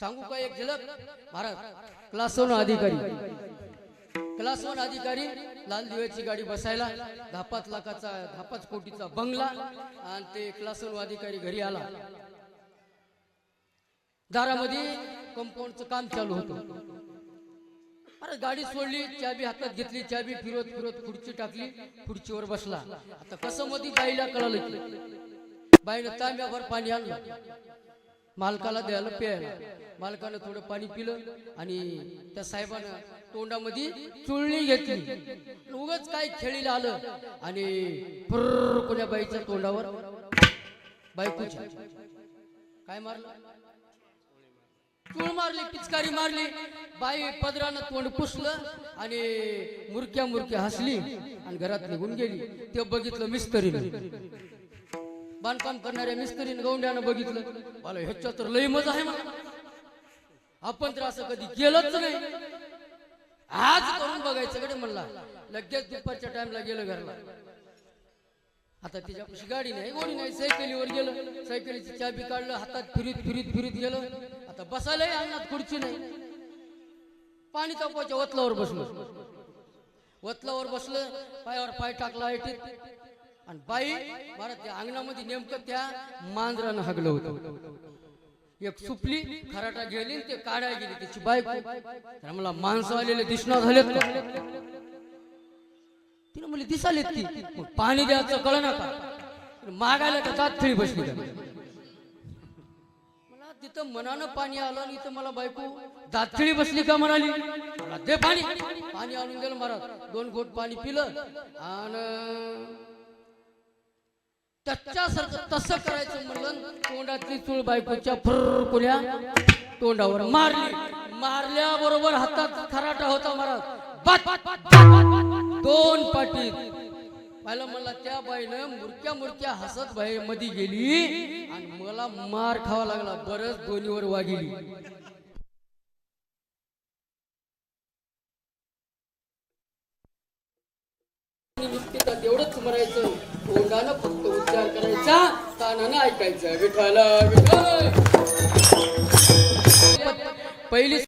सांगू का एक झलक महाराज. क्लास 1 अधिकारी लाल दिव्याची गाडी बसायला 10-5 लाखाचा 10-5 कोटीचा बंगला आणि ते क्लास 1 अधिकारी घरी आला. दारामध्ये कंपाऊंडचं काम चालू होतं. अरे गाडी सोडली, चाबी हातात घेतली, चाबी फिरवत फिरवत खुर्ची टाकली, खुर्चीवर बसला. आता कसं मध्ये बाईला कळालं की बाईनं तांब्याभर पाणी आणलं मालकाला द्यायला प्यायला. मालकानं थोडं पाणी पिलं आणि त्या साहेबानं तोंडामध्ये चुळणी घेतली. उगाच काय खेळीला आलं आणि फुर्र कोण्या बाईच्या तोंडावर बायकोच्या काय मारलं, चूळ मारली, पिचकारी मारली. बाई पदरानं तोंड पुसलं आणि मुरक्या मुरक्या हसली आणि घरात निघून गेली. ते बघितलं मिस्त्रीनं, बांधकाम करणाऱ्या मिस्त्रीनं गौंड्यानं बघितलं. मला ह्याच्या तर लई मजा आहे मला, आपण तर असं कधी केलंच नाही, आज करून बघायचं कडे म्हणला. लगेच दुपारच्या टाइमला गेलं घरला. आता तिच्यापाशी गाडी नाही, गोडी नाही, सायकलीवर गेलं, सायकलीची चाबी काढलं, हातात फिरीत फिरीत फिरीत गेलं. आता बसायलाही अंगणात खुर्ची नाही. पाणी तापवायच्या वतलावर बसलं, पायावर पाय टाकला ऐटीत आणि बाई मला त्या अंगणामध्ये नेमकं त्या मांजरानं हागलं होतं. एक सुपली खराटा गेली, ते काढाय गेली त्याची बायको. मला माणसं आलेले दिसणार झालेत का? तिने म्हणली दिसालेत ती. मग पाणी द्यायचं कळ ना का, मागायला तर तात्खळी बसली का. मला तिथं मनानं पाणी आलं आणि इथं मला बायको दातखिळी बसली का म्हणाली. मला दे पाणी. पाणी आणून दिलं महाराज. 2 घोट पाणी पिलं आणि त्याच्यासारखं तसं करायचं म्हणलं. तोंडातली चूळ बायकोच्या फुर्र कोण्या तोंडावर मारली. मारल्याबरोबर हातात खराटा होता महाराज. 2 पाटीत पाहिलं. मला त्या बाईनं मुरक्या मुरक्या हसत बाई मध्ये गेली आणि मला मार खावा लागला. बरंच दोन्हीवर वागिली. एवढंच म्हणायचं, तोंडानं फक्त उच्चार करायचा, कानानं ऐकायचं. विठ्ठल विठ्ठल. पहिली